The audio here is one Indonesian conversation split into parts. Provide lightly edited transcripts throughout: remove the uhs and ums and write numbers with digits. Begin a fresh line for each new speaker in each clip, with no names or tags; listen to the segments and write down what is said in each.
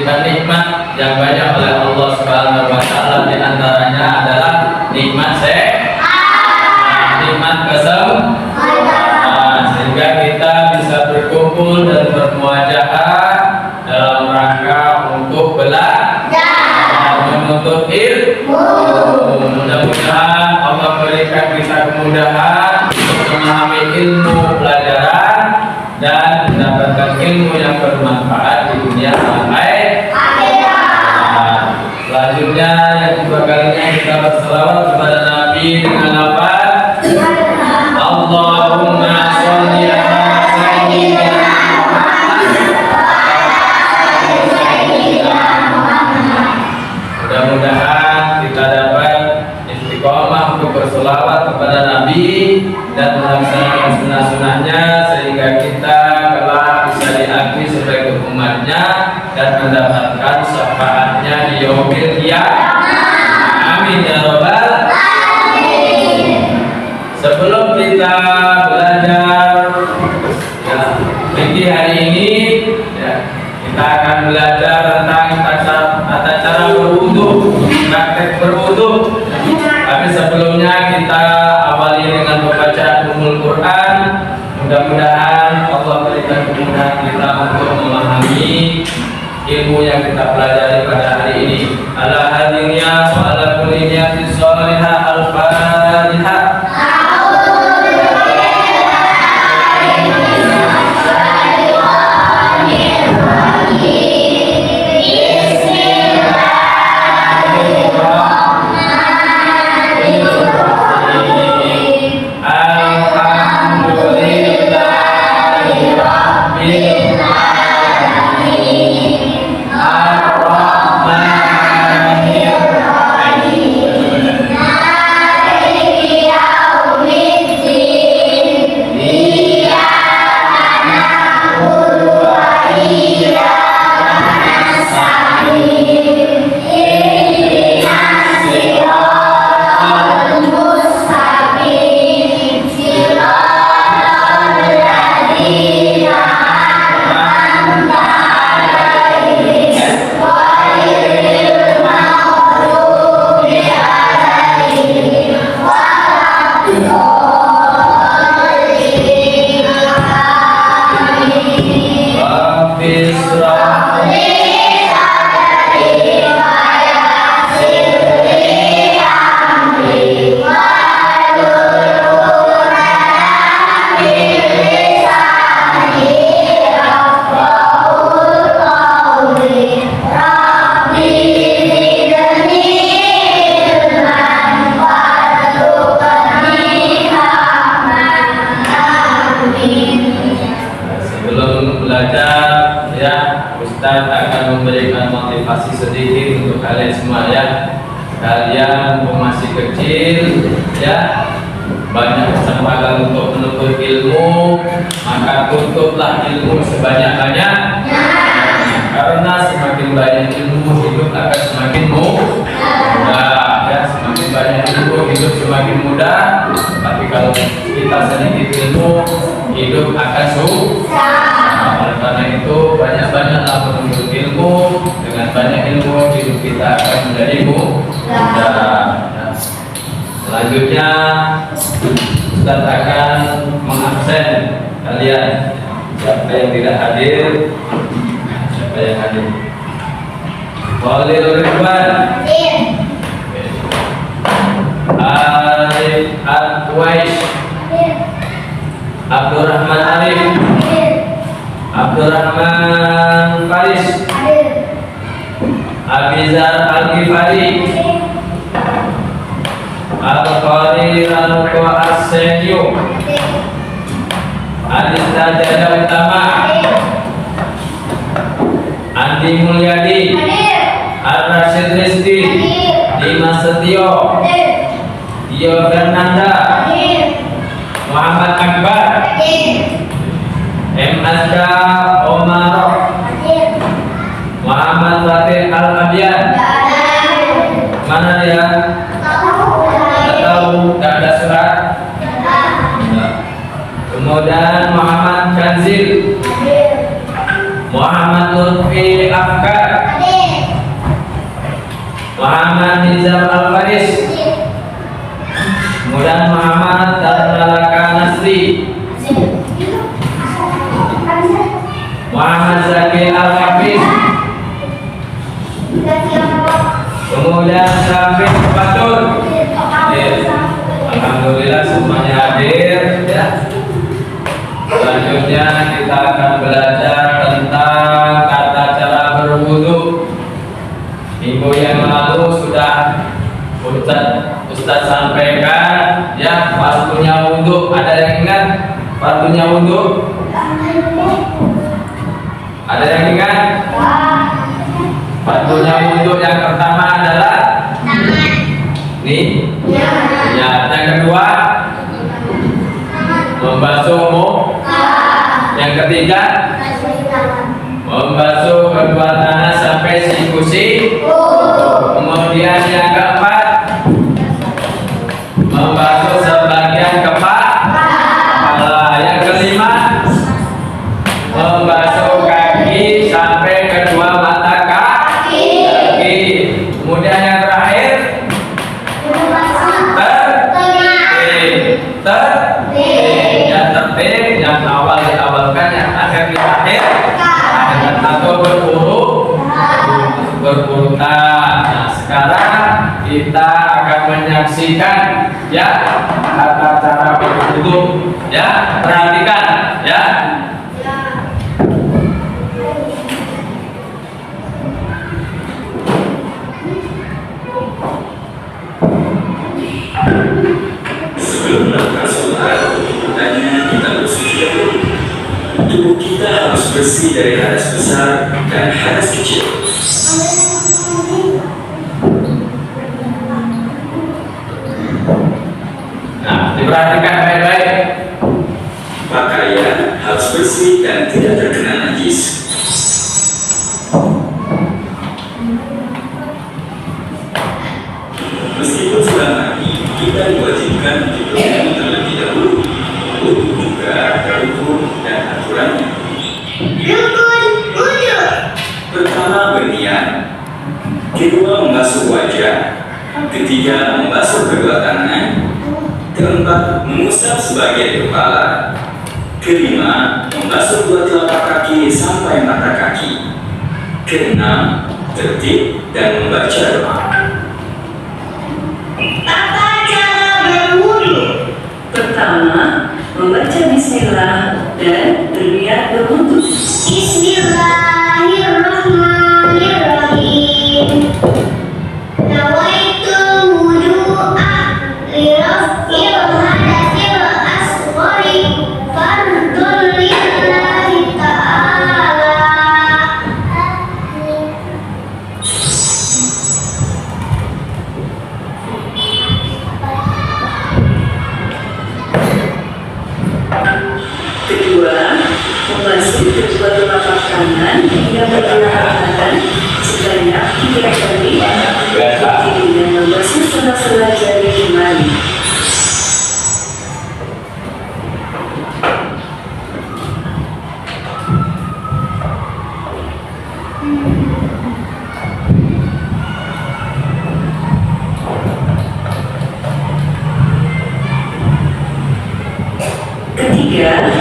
diberikan nikmat yang banyak oleh Allah Subhanahu wa taala, di antaranya adalah nikmat nikmat kesehatan, sehingga kita bisa berkumpul dan bermuajahah dalam rangka untuk belajar, menuntut ilmu. Mudah-mudahan Allah berikan kita kemudahan untuk memahami ilmu pelajaran dan mendapatkan ilmu yang bermanfaat di dunia sampai akhirat. Selanjutnya yang kedua kalinya kita berselawat kepada Nabi dengan lafaz Allahumma sholli ala sayyidina Muhammad. Mudah-mudahan kita dapat istiqomah untuk berselawat kepada Nabi dan melaksanakan sunnah-sunnahnya, sehingga kita kelak bisa diakui sebagai umatnya dan mendapatkan syafaatnya di yaumil qiyamah. Amin ya rabbal alamin. Sebelum kita belajar fikih hari ini, kita akan belajar tentang tata cara berwudu, praktek berwudu. Tapi sebelumnya kita awali dengan pembacaan Ummul Quran. Mudah-mudahan Allah berikan kemudahan kita untuk memahami ilmu yang kita pelajari pada hari ini. Ala hadiniya wa ala kulli niyatin shalihah. Al-Fatihah. Ustaz akan memberikan motivasi sedikit untuk kalian semua ya. Kalian masih kecil ya, banyak kesempatan untuk menuntut ilmu, maka tutuplah ilmu sebanyak-banyak. Karena semakin banyak ilmu, hidup akan semakin mudah ya. Semakin banyak ilmu, hidup semakin mudah. Tapi kalau kita sedikit ilmu, hidup akan susah. Oleh karena itu banyak-banyaklah menuntut ilmu. Dengan banyak ilmu hidup kita akan menjadi mudah. Selanjutnya Ustaz akan mengabsen kalian. Siapa yang tidak hadir, siapa yang hadir? Walil Ridwan, Arif Al-Wais, Abdurrahman Arif, Abdurrahman Faris, Abizar Al-Ghifari, Al-Qari Al-Qa As-Senyo, Adista Jada Utama, Andi Mulyadi, Ar-Rasyid Rizki, Dimas Setio, Tio Fernanda, Muhammad Akbar, M. Azka Omar, Muhammad Fatih Al-Abian. Mana dia? Atau tidak ada surat? Kemudian Muhammad Kanzil, Muhammad Lutfi Afkar, Muhammad Nizam Al-Faris, kemudian Muhammad Darmalaka Nasri, Muhammad Zaki Al-Hafiz, kemudian Syafiq Fatul. Alhamdulillah semuanya hadir ya. Selanjutnya kita akan belajar tentang tata cara berwudu. Minggu yang lalu sudah Ustaz sampaikan ya waktunya wudu. Ada yang ingat waktunya wudu? Ada yang ingat? Waktunya wudu yang pertama adalah nih. Ya, yang kedua membasuh muka. Yang ketiga membasuh kedua tangan sampai siku-siku. Kemudian yang keempat membasuh sebagian kepala. Yang kelima membasuh kaki sampai kedua mata kaki. Kemudian yang terakhir yang tertib, yang awal diawalkan, yang akhir di akhir, atau berurutan. Nah, sekarang kita akan menyaksikan ya tata cara berwudu ya. Perhatikan ya.
Sebelum melakukan sholat, tanya kita bersuci dulu. Tubuh kita harus bersih dari hadas besar dan hadas kecil.
Nah, diperhatikan baik-baik.
Pakaian harus bersih dan tidak terkena najis. Meskipun sudah mandi, kita diwajibkan untuk berwudu terlebih dahulu. Wudu juga ada rukun dan aturannya. Pertama berniat, kedua membasuh wajah, ketiga membasuh kedua tangan, keempat mengusap sebagian kepala, kelima membasuh dua telapak kaki sampai mata kaki, keenam tertib dan membaca doa.
Tata cara berwudu. Pertama, membaca bismillah dan berniat berwudu. Bismillahirrahmanirrahim. Nawaitul wudu'a li raf'il hadatsil asghari fardun lillahi ta'ala. Kedua, membasuh kedua telapak tangan hingga pertengahan tangan sebanyak 3 kali dan membasuh sela-sela jari jemari. Ketiga,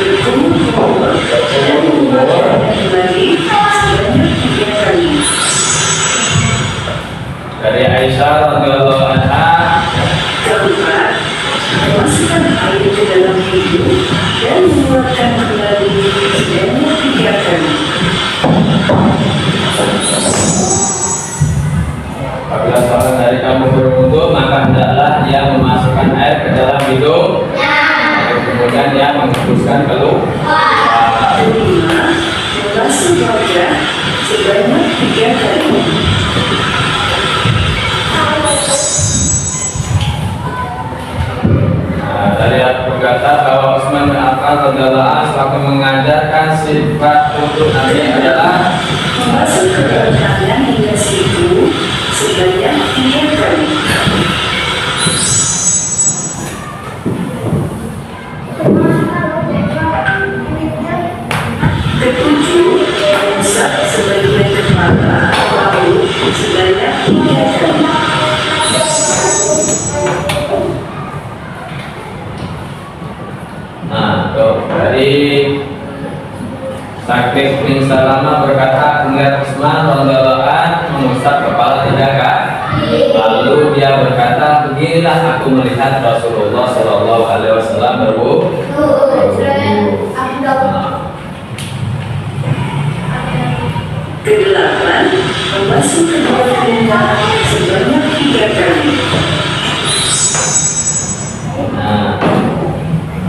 berkumur dan mengumpulkan kembali sebanyak 3 kali.
Dari Aisyah radhiyallahu anha.
Keempat, memasukkan air ke dalam hidung dan mengeluarkan kembali sebanyak 3 kali.
Apabila seorang dari kamu berwudu, maka hendaklah ia memasukkan air ke dalam hidung, kemudian dia menghembuskan keluar.
Kelima, membasuh wajah sebanyak 3 kali.
Dari berkata bahwa Utsman bin Affan radhiyallahu anhu selalu mengajarkan sifat wudu Nabi adalah
Membasuh kedua tangan hingga siku sebanyak 3 kali. Ketujuh,
Syakir bin Salama berkata, melihat Utsman radhiyallahu anhu mengusap kepala 3 kali. Lalu dia berkata, beginilah aku melihat Rasulullah Shallallahu Alaihi Wasallam berwudu.
Kedelapan, membasuh kedua telinga sebanyak 3 kali.
Nah,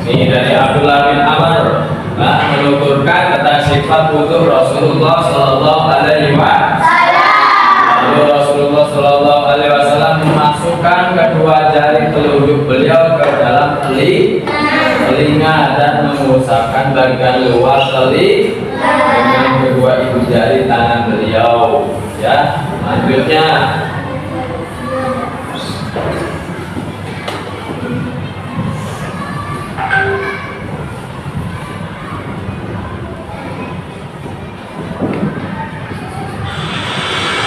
ini dari Abdullah bin Amr menuturkan tentang sifat wudu Rasulullah Shallallahu Alaihi Wasallam. Lalu Rasulullah Shallallahu Alaihi Wasallam memasukkan kedua jari telunjuk beliau ke dalam telinga dan mengusapkan bagian luar telinga dengan kedua ibu jari tangan beliau. Ya, selanjutnya.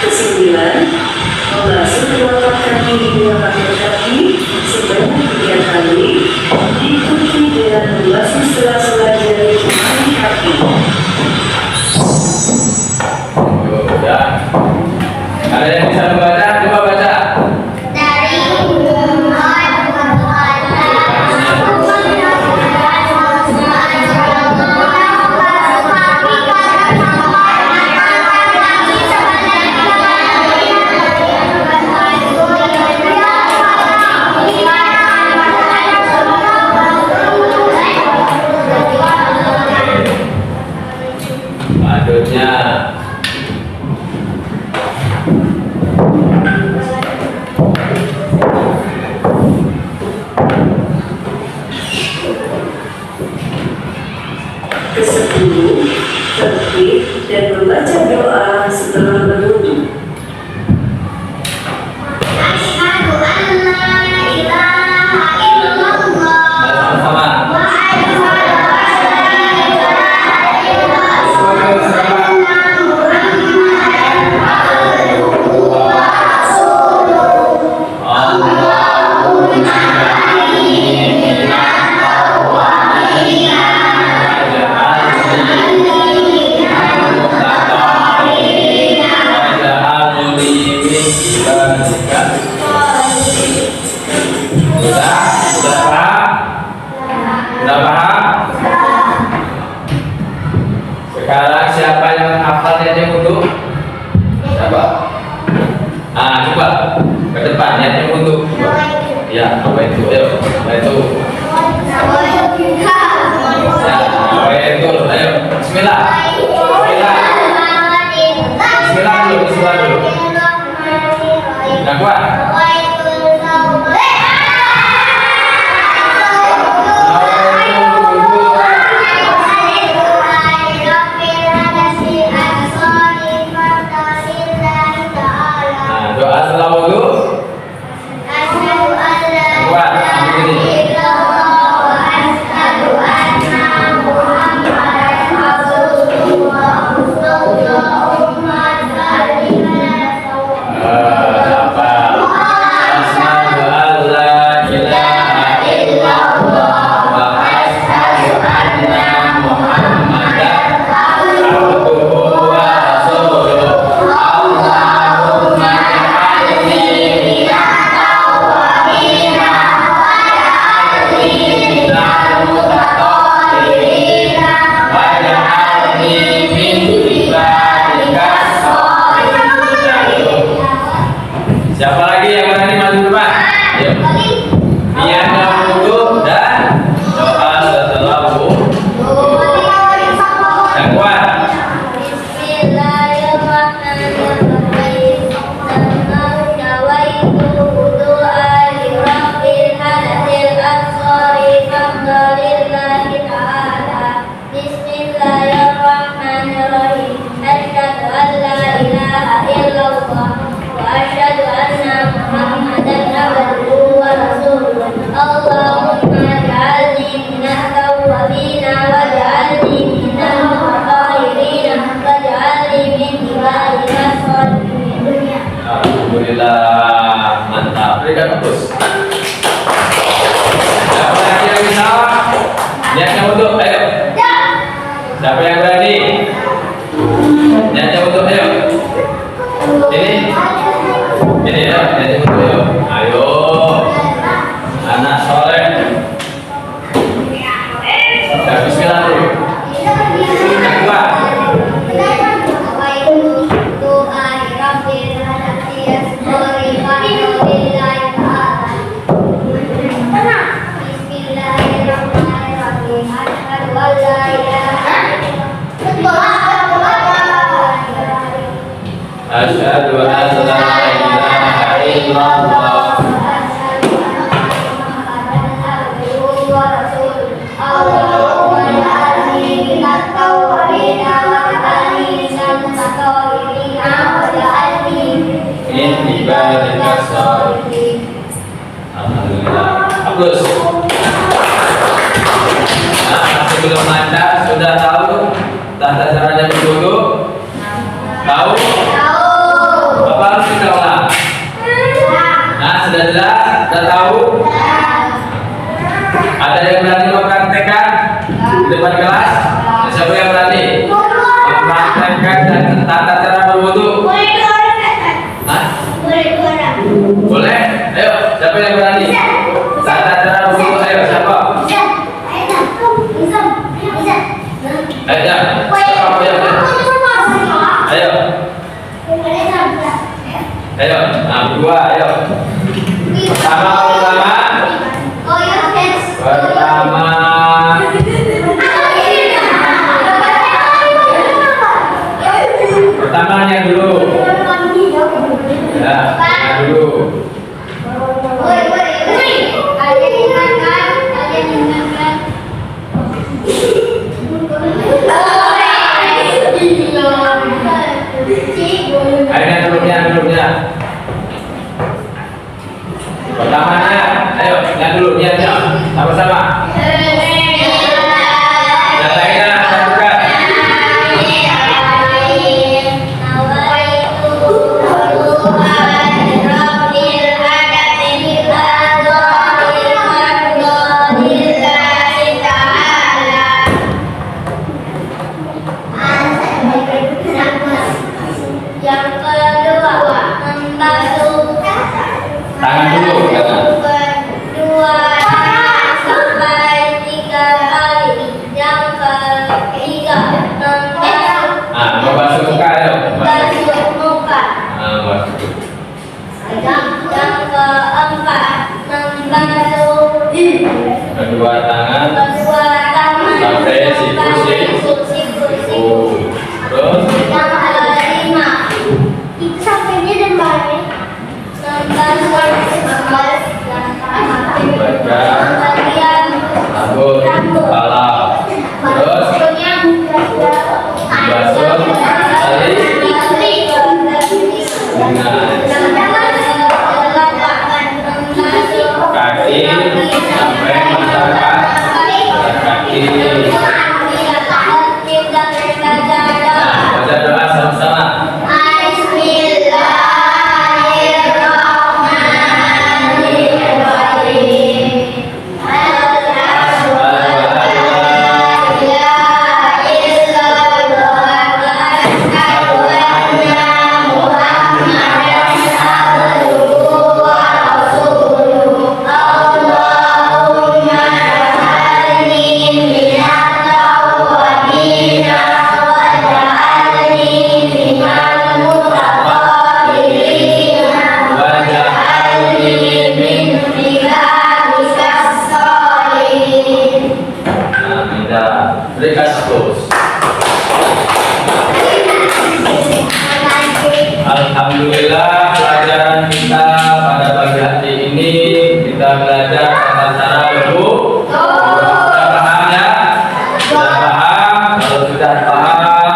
Kesembilan, membasuh telapak kaki hingga kaki kaki sebanyak 3 kali, diikuti dengan membasuh sela-sela jari jemari kaki.
Ya. Ada yang bisa membaca? Coba baca. Selanjutnya.
Ke-10, tertib dan membaca doa setelah berwudu.
Asyhadu an la ilaha illallah
Sama-sama.
wa asyhadu an la ilaha illallah Muhammadan abduhu wa rasuluh. Allahumma inni minal tawwabina
Sudah paham? Sekarang siapa yang hafal niatnya wudu? Siapa? Coba ke depan niatnya wudu. Ya, apa itu? Ayo, apa itu? Ya, apa itu? Ayo, Bismillah. Bismillah. Bismillah dulu, Bismillah dulu. Nah, kuat. Doa setelah wudu.
Asyhadu an la
Kuat,
ilaha
sambil ini.
illallah wa asyhadu anna Muhammadan abduhu wa rasuluh. Allahumma shalli ala
Apa? Asyhadu an la ilaha illallah wa asyhadu anna Muhammadan abduhu wa rasuluh. Allahumma ij'alni minat tawwabina waj'alni minal mutatahhirina waj'alni min ibadikas sholihin. Siapa lagi yang berani maju depan? Ayo. Niatnya wudu dan doa setelah wudu. Yang kuat.
Bismillahirrahmanirrahim. Nawaitu wudu'a li rabbil hadathil asghari faqdalillahi ta'ala. Bismillahirrahmanirrahim. Asyhadu an la ilaha illallah wa asyhadu anna Muhammadan abduhu wa rasuluh. Allahumma ij'alni minat tawwabina waj'alni minal mutatahhirina waj'alni min ibadikas sholihin.
Alhamdulillah, mantap. Berikan terus. Siapa lagi yang bisa? Niatnya wudu, ayo. Siapa yang berani? Asyhadu an la ilaha illallah. Alhamdulillah. Aplaus. Nah, sebelum Anda sudah tahu tata caranya berwudu? Tahu? Apa harus kita ulang? Nah, sudah jelas? Sudah tahu? Ada yang berani mempraktekkan di depan kelas? Siapa yang berani mempraktekkan dan tata cara berwudu? Hah? Boleh? Ayo, siapa yang berani? Tata cara berwudu, ayo siapa? Ayo, ayo, ayo, nah berdua, ayo. Pertamanya dulu. Ya, dulu. Dulunya. Pertamanya, ayo, yang dulu, niatnya, sama-sama. Yang lainnya, lakukan. Tangan dulu,
Dua sampai 3 kali. Yang ketiga
membasuh muka, ayo.
membasuh muka.
Membasuh.
Yang keempat membasuh
Kedua tangan.
sampai siku.
Terus.
Yang kelima itu sampainya dan balik bagian
Rambut, kepala. Terus basuh tali kaki sampai masyarakat kaki. Baca doa sama-sama. Berikan terus. Alhamdulillah, pelajaran kita pada pagi hari ini kita belajar tata cara berwudu. Sudah paham ya? Sudah paham? Kalau sudah paham,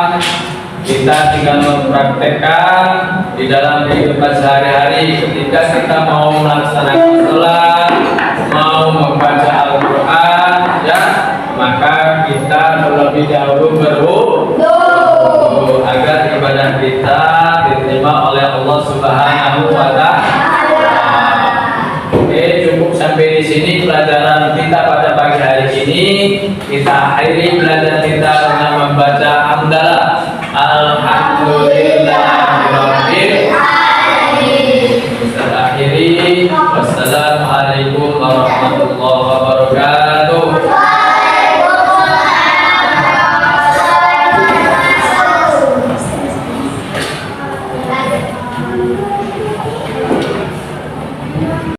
kita tinggal mempraktekkan di dalam kehidupan sehari-hari. Ketika kita mau melaksanakan sholat, mau membaca Al-Quran, ya, maka kita terlebih dahulu berwudu agar ibadah kita diterima oleh Allah Subhanahu wa Ta'ala. Oke, cukup sampai di sini pelajaran kita pada pagi hari ini. Kita akhiri belajar kita dengan membaca hamdalah. Alhamdulillahirabbil alamin. Kita akhiri. Wassalamualaikum warahmatullahi wabarakatuh.